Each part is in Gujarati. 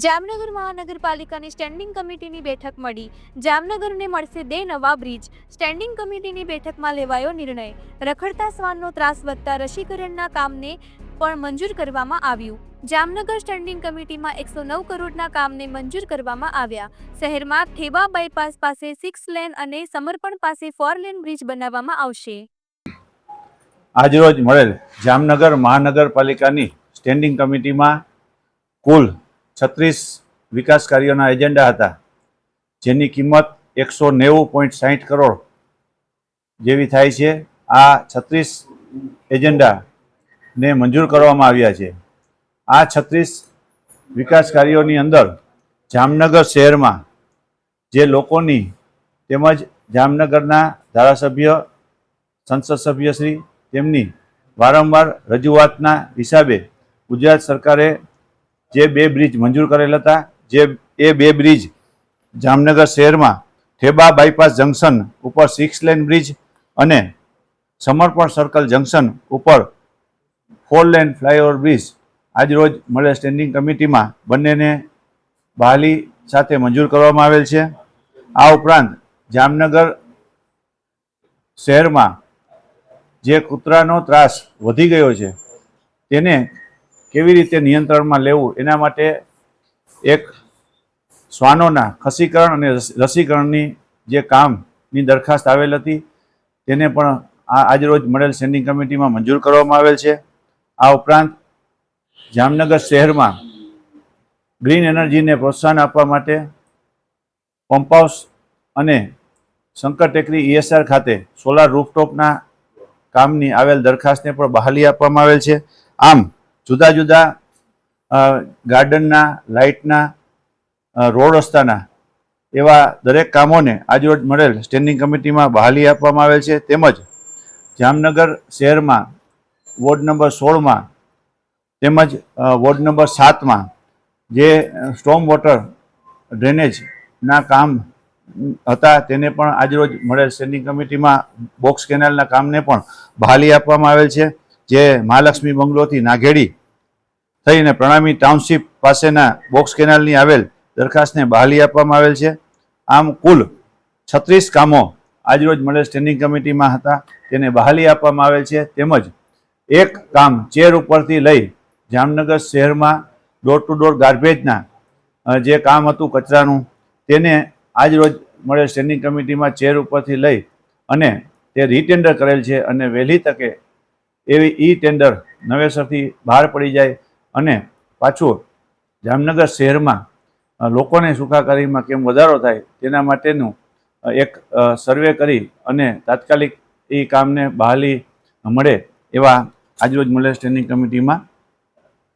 જામનગર મહાનગરપાલિકાની સ્ટેન્ડિંગ કમિટીની બેઠક મળી. જામનગરને મળશે 2 નવા બ્રિજ. સ્ટેન્ડિંગ કમિટીની બેઠકમાં લેવાયો નિર્ણય. રખડતા શ્વાનનો ત્રાસ વધતા રસીકરણના કામને પણ મંજૂર કરવામાં આવ્યું. જામનગર સ્ટેન્ડિંગ કમિટીમાં 109 કરોડના કામને મંજૂર કરવામાં આવ્યા. શહેરમાં થેબા બાયપાસ પાસે 6 લેન અને સમર્પણ પાસે 4 લેન બ્રિજ બનાવવામાં આવશે. આજરોજ મળેલ જામનગર મહાનગરપાલિકાની સ્ટેન્ડિંગ કમિટીમાં કુલ 36 વિકાસ કાર્યોના એજન્ડા હતા, જેની કિંમત 190.60 કરોડ જેવી થાય છે. આ 36 એજન્ડાને મંજૂર કરવામાં આવ્યા છે. આ 36 વિકાસ કાર્યોની અંદર જામનગર શહેરમાં જે લોકોની તેમજ જામનગરના ધારાસભ્ય, સંસદ સભ્યશ્રી તેમની વારંવાર રજૂઆતના હિસાબે ગુજરાત સરકારે જે 2 બ્રિજ મંજૂર કરેલ હતા, એ 2 બ્રિજ જામનગર શહેરમાં થેબા બાયપાસ જંકશન ઉપર 6 લેન બ્રિજ અને સમર્પણ સર્કલ જંકશન ઉપર 4 લેન ફ્લાયઓવર બ્રિજ આજરોજ મળેલ સ્ટેન્ડિંગ કમિટીમાં બંનેને બહાલી સાથે મંજૂર કરવામાં આવેલ છે. આ ઉપરાંત જામનગર શહેરમાં જે કૂતરાનો ત્રાસ વધી ગયો છે તેને કેવી રીતે નિયંત્રણમાં લેવું એના માટે એક શ્વાનોના ખસીકરણ અને રસીકરણની જે કામની દરખાસ્ત આવેલ હતી તેને પણ આજરોજ મળેલ સ્ટેન્ડિંગ કમિટીમાં મંજૂર કરવામાં આવેલ છે. આ ઉપરાંત જામનગર શહેરમાં ગ્રીન એનર્જીને પ્રોત્સાહન આપવા માટે પંપ હાઉસ અને શંકર ટેકરી ESR ખાતે સોલાર રૂફટોપના કામની આવેલ દરખાસ્તને પણ બહાલી આપવામાં આવેલ છે. આમ જુદા જુદા ગાર્ડનના, લાઇટના, રોડ રસ્તાના એવા દરેક કામોને આજરોજ મળેલ સ્ટેન્ડિંગ કમિટીમાં બહાલી આપવામાં આવેલ છે. તેમજ જામનગર શહેરમાં વોર્ડ નંબર 16માં તેમજ વોર્ડ નંબર 7માં જે સ્ટોર્મ વોટર ડ્રેનેજના કામ હતા તેને પણ આજરોજ મળેલ સ્ટેન્ડિંગ કમિટીમાં બોક્સ કેનાલના કામને પણ બહાલી આપવામાં આવેલ છે. જે મહાલક્ષ્મી બંગલોથી નાઘેડી થઈને પ્રણામી ટાઉનશીપ પાસેના બોક્સ કેનાલની આવેલ દરખાસ્તને બહાલી આપવામાં આવેલ છે. આમ કુલ 36 કામો આજરોજ મળેલ સ્ટેન્ડિંગ કમિટીમાં હતા, તેને બહાલી આપવામાં આવેલ છે. તેમજ એક કામ ચેર ઉપરથી લઈ જામનગર શહેરમાં ડોર ટુ ડોર ગાર્બેજના જે કામ હતું કચરાનું, તેને આજરોજ મળેલ સ્ટેન્ડિંગ કમિટીમાં ચેર ઉપરથી લઈ અને તે રીટેન્ડર કરેલ છે અને વહેલી તકે એવી ટેન્ડર નવેસરથી બહાર પડી જાય અને પાછું જામનગર શહેરમાં લોકોને સુખાકારીમાં કેમ વધારો થાય તેના માટેનું એક સર્વે કરી અને તાત્કાલિક એ કામને બહાલી મળે એવા આજરોજ મળેલ સ્ટેન્ડિંગ કમિટીમાં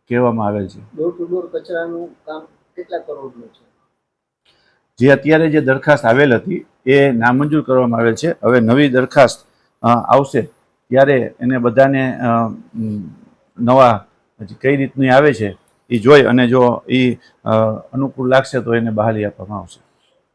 કહેવામાં આવેલ છે. ડોર ટુ ડોર કચરાનું કામ કેટલા કરોડનું છે? જે અત્યારે જે દરખાસ્ત આવેલ હતી એ નામંજૂર કરવામાં આવેલ છે. હવે નવી દરખાસ્ત આવશે ત્યારે એને બધાને નવા કઈ રીતની આવે છે એ જોઈ અને જો એ અનુકૂળ લાગશે તો એને બહાલી આપવામાં આવશે.